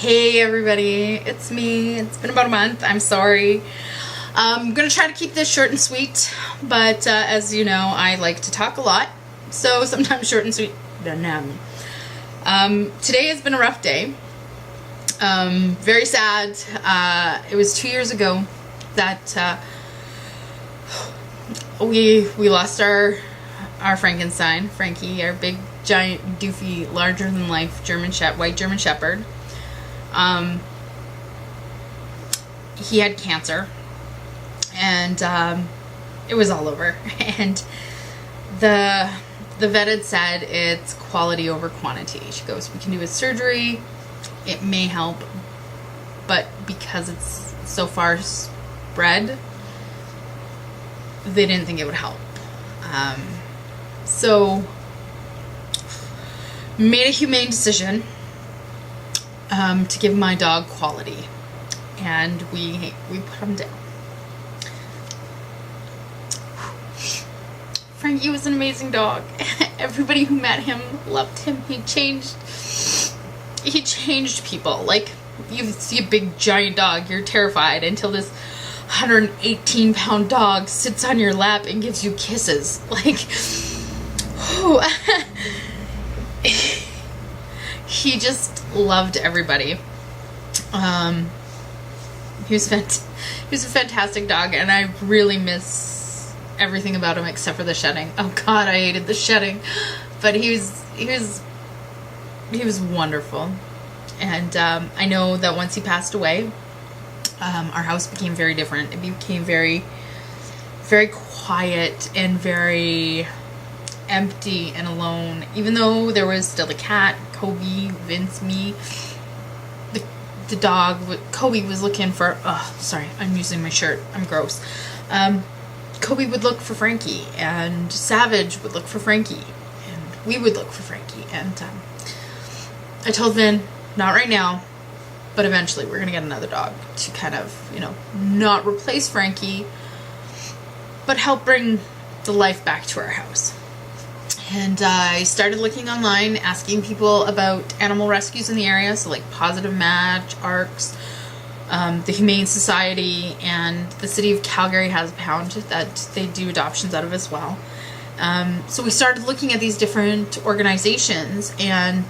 Hey everybody, it's me. It's been about a month. I'm sorry. I'm gonna try to keep this short and sweet, but as you know, I like to talk a lot, so sometimes short and sweet doesn't happen. Today has been a rough day. Very sad. It was 2 years ago that we lost our Frankenstein, Frankie, our big, giant, doofy, larger-than-life white German Shepherd. He had cancer, and it was all over. And the vet had said it's quality over quantity. She goes, "We can do a surgery. It may help, but because it's so far spread, they didn't think it would help." So made a humane decision to give my dog quality, and we put him down. Frankie was an amazing dog. Everybody who met him loved him. He changed people. Like, you see a big giant dog, you're terrified until this 118-pound dog sits on your lap and gives you kisses. Like, whew. He just loved everybody. He was a fantastic dog, and I really miss everything about him except for the shedding. Oh God, I hated the shedding, but he was wonderful. And I know that once he passed away, our house became very different. It became very, very quiet and very empty and alone, even though there was still the cat, Kobe, Vince, me. The dog, Kobe was looking for, sorry, I'm using my shirt, I'm gross. Kobe would look for Frankie, and Savage would look for Frankie, and we would look for Frankie. And I told Vin, not right now, but eventually we're gonna get another dog to kind of, not replace Frankie, but help bring the life back to our house. And I started looking online, asking people about animal rescues in the area, so like Positive Match, ARCS, the Humane Society, and the city of Calgary has a pound that they do adoptions out of as well. So we started looking at these different organizations, and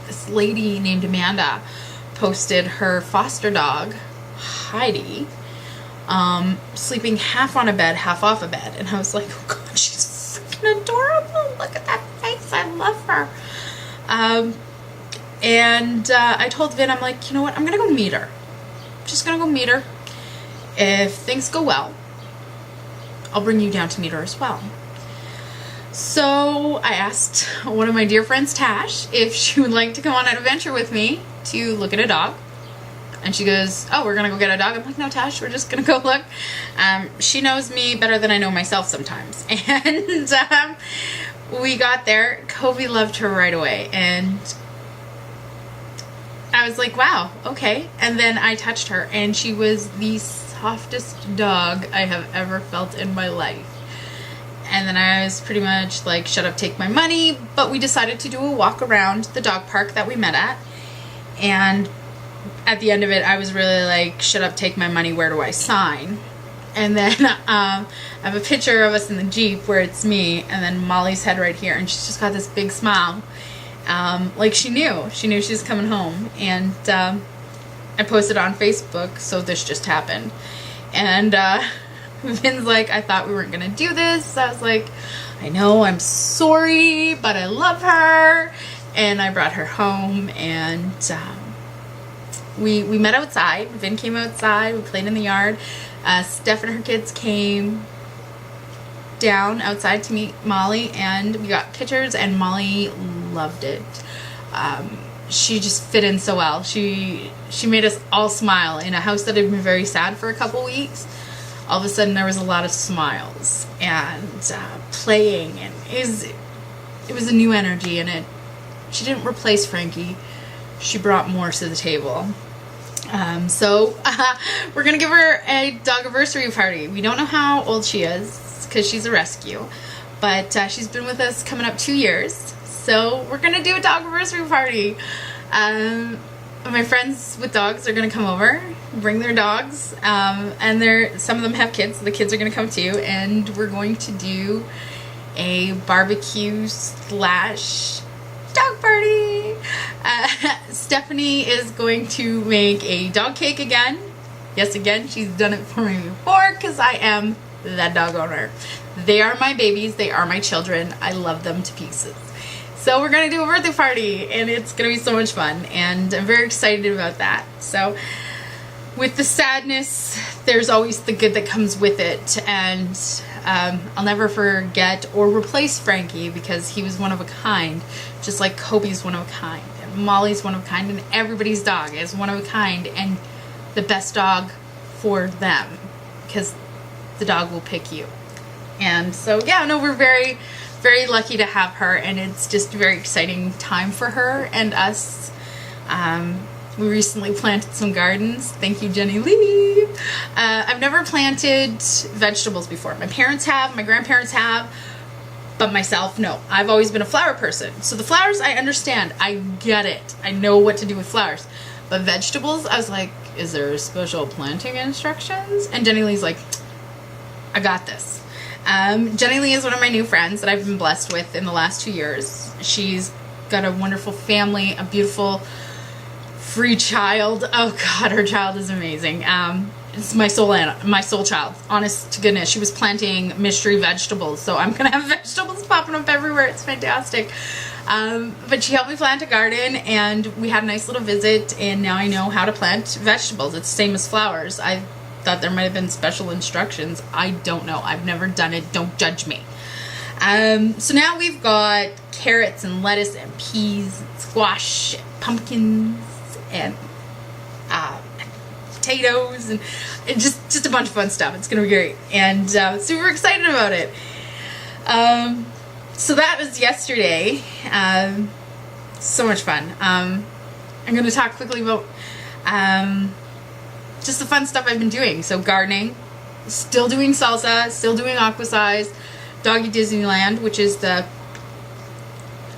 this lady named Amanda posted her foster dog, Heidi, sleeping half on a bed, half off a bed. And I was like, oh God, she's freaking adorable. Look at that face. I love her. And I told Vin, I'm like, you know what? I'm going to go meet her. I'm just going to go meet her. If things go well, I'll bring you down to meet her as well. So I asked one of my dear friends, Tash, if she would like to come on an adventure with me to look at a dog. And she goes, "Oh, we're gonna go get a dog." I'm like, "No, Tash, we're just gonna go look." She knows me better than I know myself sometimes. And we got there. Kobe loved her right away, and I was like, wow, okay. And then I touched her, and she was the softest dog I have ever felt in my life. And then I was pretty much like, shut up, take my money. But we decided to do a walk around the dog park that we met at. And at the end of it, I was really like, shut up, take my money, where do I sign? And then I have a picture of us in the Jeep where it's me, and then Molly's head right here, and she's just got this big smile. Like she knew she was coming home. And I posted on Facebook, so this just happened. And Vin's like, I thought we weren't gonna do this. I was like, I know, I'm sorry, but I love her. And I brought her home, and we met outside. Vin came outside, we played in the yard. Steph and her kids came down outside to meet Molly, and we got pictures, and Molly loved it. She just fit in so well. She made us all smile in a house that had been very sad for a couple weeks. All of a sudden there was a lot of smiles and playing, and it was a new energy, and she didn't replace Frankie. She brought more to the table. So we're gonna give her a dog anniversary party. We don't know how old she is because she's a rescue, but she's been with us coming up 2 years. So we're gonna do a dog anniversary party. my friends with dogs are gonna come over, bring their dogs, and some of them have kids, so the kids are gonna come too, and we're going to do a barbecue slash dog party. Stephanie is going to make a dog cake again. Yes, again, she's done it for me before because I am that dog owner. They are my babies, they are my children. I love them to pieces. So we're gonna do a birthday party and it's gonna be so much fun, and I'm very excited about that. So with the sadness, there's always the good that comes with it, and I'll never forget or replace Frankie because he was one of a kind, just like Kobe's one of a kind, and Molly's one of a kind, and everybody's dog is one of a kind, and the best dog for them, because the dog will pick you. And so yeah, no, we're very, very lucky to have her, and it's just a very exciting time for her and us. We recently planted some gardens. Thank you, Jenny Lee. I've never planted vegetables before. My parents have, my grandparents have, but myself, no. I've always been a flower person. So the flowers, I understand. I get it. I know what to do with flowers. But vegetables, I was like, is there special planting instructions? And Jenny Lee's like, I got this. Jenny Lee is one of my new friends that I've been blessed with in the last 2 years. She's got a wonderful family, a beautiful free child. Oh God, her child is amazing. It's my soul child. Honest to goodness, she was planting mystery vegetables, so I'm gonna have vegetables popping up everywhere. It's fantastic. But she helped me plant a garden, and we had a nice little visit, and now I know how to plant vegetables. It's the same as flowers. I thought there might have been special instructions. I don't know. I've never done it. Don't judge me. So now we've got carrots and lettuce and peas, and squash, and pumpkins, and potatoes, and just a bunch of fun stuff. It's gonna be great, and super excited about it. So that was yesterday. So much fun. I'm gonna talk quickly about just the fun stuff I've been doing. So gardening, still doing salsa, still doing aquasize, Doggy Disneyland, which is the,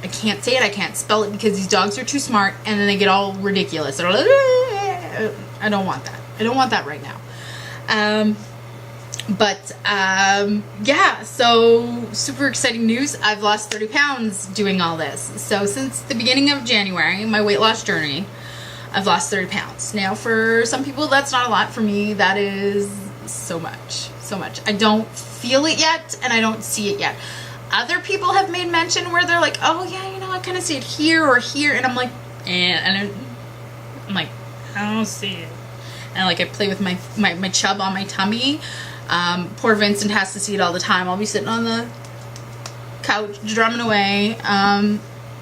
I can't say it, I can't spell it because these dogs are too smart, and then they get all ridiculous. They're like, I don't want that. I don't want that right now. Yeah, so super exciting news. I've lost 30 pounds doing all this. So since the beginning of January, my weight loss journey, I've lost 30 pounds. Now for some people that's not a lot. For me, that is so much, so much. I don't feel it yet, and I don't see it yet. Other people have made mention where they're like, oh yeah, you know, I kind of see it here or here, and I'm like, and I'm like, I don't see it. And like I play with my chub on my tummy. Poor Vincent has to see it all the time. I'll be sitting on the couch drumming away,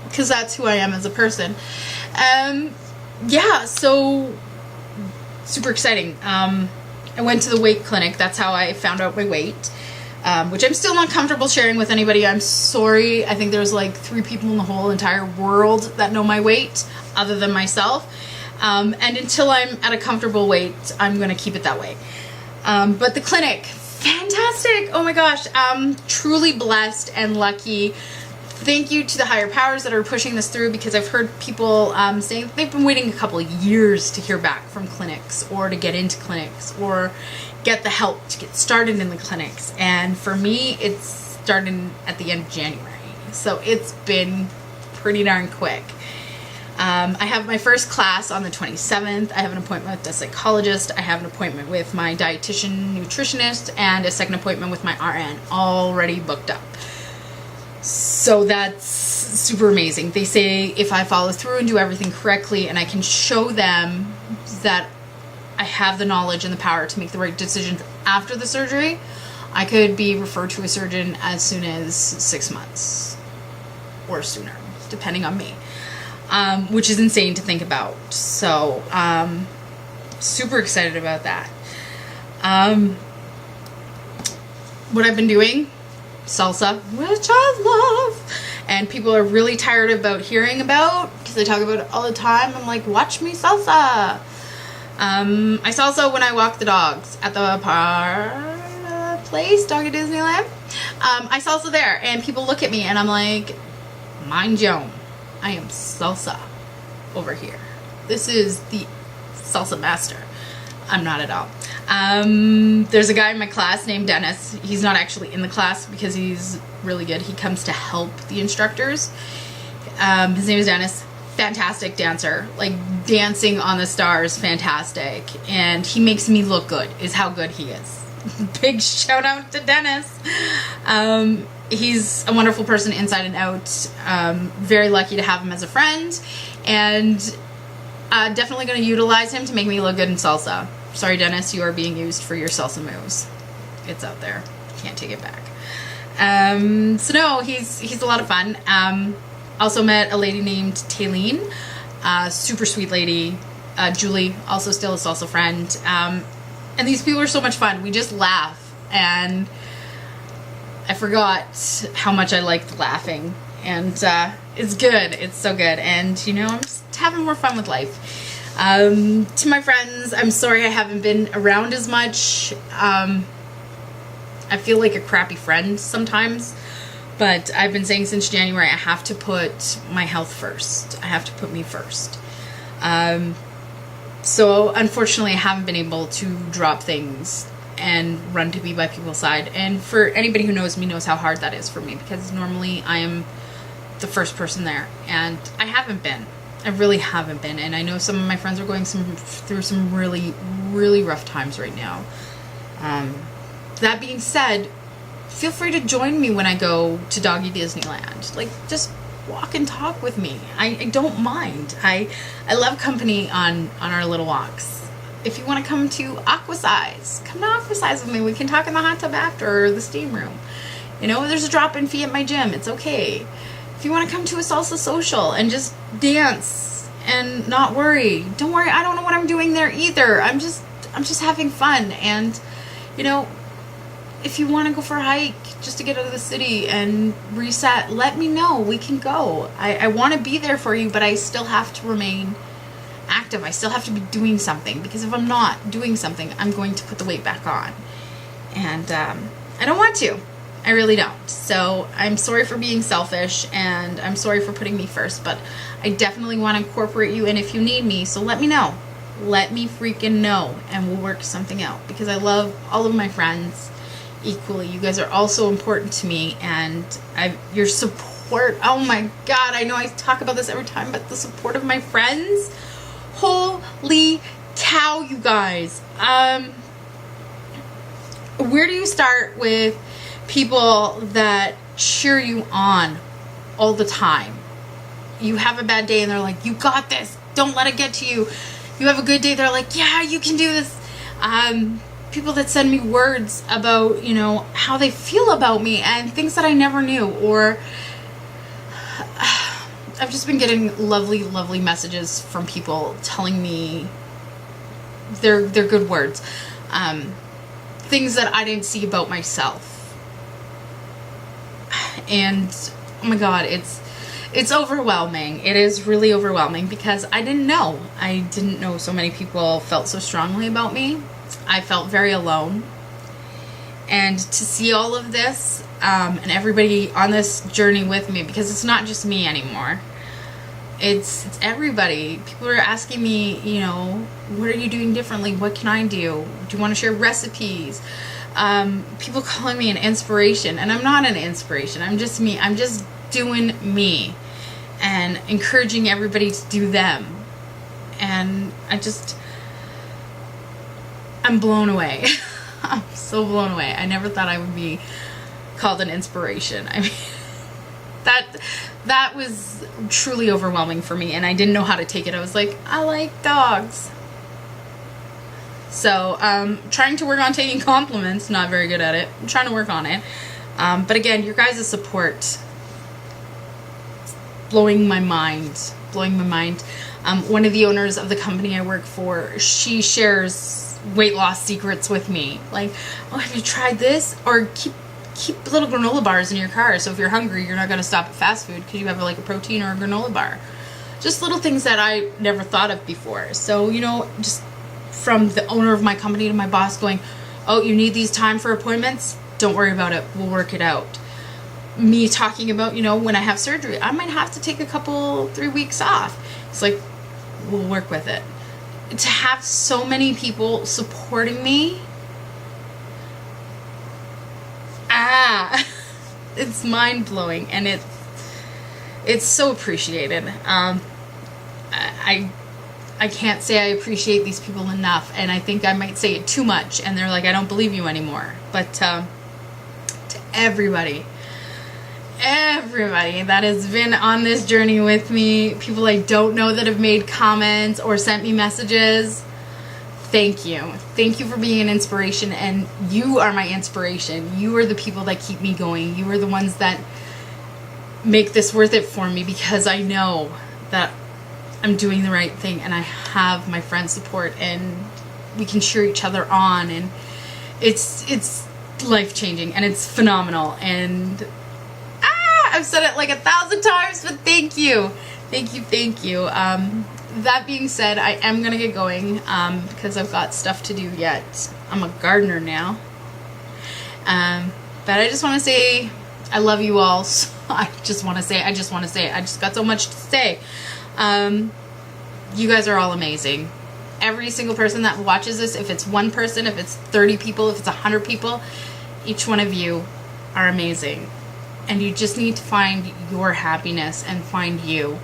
because that's who I am as a person. Yeah, so super exciting. I went to the weight clinic. That's how I found out my weight, which I'm still not comfortable sharing with anybody. I'm sorry. I think there's like 3 people in the whole entire world that know my weight other than myself. And until I'm at a comfortable weight, I'm going to keep it that way. But the clinic, fantastic. Oh my gosh. Truly blessed and lucky. Thank you to the higher powers that are pushing this through, because I've heard people saying they've been waiting a couple of years to hear back from clinics, or to get into clinics, or get the help to get started in the clinics. And for me, it's started at the end of January. So it's been pretty darn quick. I have my first class on the 27th. I have an appointment with a psychologist. I have an appointment with my dietitian, nutritionist, and a second appointment with my RN already booked up. So that's super amazing. They say if I follow through and do everything correctly, and I can show them that I have the knowledge and the power to make the right decisions after the surgery, I could be referred to a surgeon as soon as 6 months or sooner, depending on me. Which is insane to think about. So, super excited about that. What I've been doing, salsa, which I love, and people are really tired about hearing about, because I talk about it all the time. I'm like, watch me salsa. I salsa when I walk the dogs at the place, Doggy Disneyland. I salsa there, and people look at me, and I'm like, mind you, I am salsa over here. this is the salsa master. I'm not at all. There's a guy in my class named Dennis. He's not actually in the class because he's really good. He comes to help the instructors. His name is Dennis. Fantastic dancer, like dancing on the stars, fantastic. And he makes me look good, is how good he is. Big shout out to Dennis. He's a wonderful person inside and out. Very lucky to have him as a friend, and definitely going to utilize him to make me look good in salsa. Sorry, Dennis, you are being used for your salsa moves. It's out there. Can't take it back. So no, he's a lot of fun. Also met a lady named Taylene, super sweet lady. Julie, also still a salsa friend. And these people are so much fun. We just laugh, and I forgot how much I liked laughing, and it's good. It's so good, and you know, I'm just having more fun with life. To my friends, I'm sorry I haven't been around as much. I feel like a crappy friend sometimes, but I've been saying since January, I have to put my health first. I have to put me first. So unfortunately, I haven't been able to drop things and run to be by people's side. And for anybody who knows me knows how hard that is for me, because normally I am the first person there, and I haven't been. I really haven't been. And I know some of my friends are going through some really, really rough times right now. That being said, feel free to join me when I go to Doggy Disneyland. Like, just walk and talk with me. I don't mind. I love company on our little walks. If you want to come to Aquasize, come to Aquasize with me. We can talk in the hot tub after, or the steam room. You know, there's a drop-in fee at my gym. It's okay. If you want to come to a salsa social and just dance and not worry, don't worry. I don't know what I'm doing there either. I'm just having fun. And you know, if you want to go for a hike just to get out of the city and reset, let me know. We can go. I want to be there for you, but I still have to remain active. I still have to be doing something, because if I'm not doing something, I'm going to put the weight back on. And I don't want to. I really don't. So I'm sorry for being selfish, and I'm sorry for putting me first, but I definitely want to incorporate you in if you need me. So let me know. Let me freaking know, and we'll work something out, because I love all of my friends equally. You guys are also important to me, and your support, oh my god, I know I talk about this every time, but the support of my friends, holy cow, you guys. Where do you start with people that cheer you on all the time? You have a bad day and they're like, you got this, don't let it get to you. You have a good day, they're like, yeah, you can do this. People that send me words about, you know, how they feel about me and things that I never knew. Or I've just been getting lovely, lovely messages from people telling me they're good words. Things that I didn't see about myself. And oh my god, it's overwhelming. It is really overwhelming, because I didn't know. I didn't know so many people felt so strongly about me. I felt very alone. And to see all of this, and everybody on this journey with me, because it's not just me anymore. It's everybody. People are asking me, you know, what are you doing differently? What can I do? Do you want to share recipes? People calling me an inspiration, and I'm not an inspiration. I'm just me. I'm just doing me and encouraging everybody to do them. And I'm blown away. I'm so blown away. I never thought I would be called an inspiration. I mean, that was truly overwhelming for me, and I didn't know how to take it. I was like, I like dogs. So, trying to work on taking compliments, not very good at it. I'm trying to work on it. But again, your guys' support, blowing my mind. One of the owners of the company I work for, she shares weight loss secrets with me. Like, oh, have you tried this? Or keep little granola bars in your car, so if you're hungry, you're not going to stop at fast food because you have like a protein or a granola bar. Just little things that I never thought of before. So, you know, just from the owner of my company to my boss going, oh, you need these time for appointments? Don't worry about it. We'll work it out. Me talking about, you know, when I have surgery, I might have to take a couple, 3 weeks off. It's like, we'll work with it. To have so many people supporting me, it's mind-blowing, and it's so appreciated. I can't say I appreciate these people enough, and I think I might say it too much, and they're like, I don't believe you anymore. But to everybody that has been on this journey with me, people I don't know that have made comments or sent me messages, thank you. Thank you for being an inspiration, and you are my inspiration. You are the people that keep me going. You are the ones that make this worth it for me, because I know that I'm doing the right thing, and I have my friends' support, and we can cheer each other on, and it's life-changing, and it's phenomenal. And I've said it like 1,000 times, but thank you. Thank you. That being said, I am gonna get going because I've got stuff to do yet. I'm a gardener now. But I just want to say I love you all. So I just want to say I just got so much to say. You guys are all amazing. Every single person that watches this, if it's one person, if it's 30 people, if it's 100 people, each one of you are amazing. And you just need to find your happiness and find you.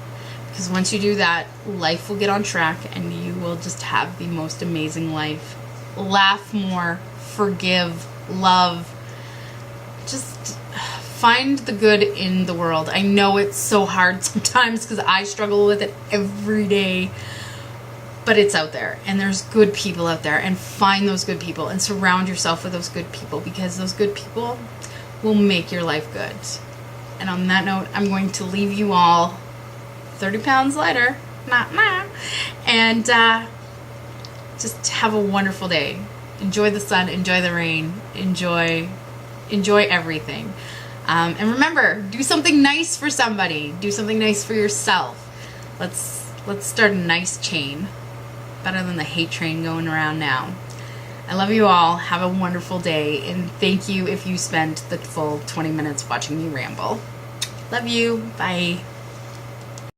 Because once you do that, life will get on track, and you will just have the most amazing life. Laugh more, forgive, love. Just find the good in the world. I know it's so hard sometimes because I struggle with it every day. But it's out there, and there's good people out there, and find those good people and surround yourself with those good people, because those good people will make your life good. And on that note, I'm going to leave you all 30 pounds lighter, and just have a wonderful day. Enjoy the sun, enjoy the rain, enjoy everything. And remember, do something nice for somebody. Do something nice for yourself. Let's start a nice chain. Better than the hate train going around now. I love you all. Have a wonderful day, and thank you if you spent the full 20 minutes watching me ramble. Love you. Bye.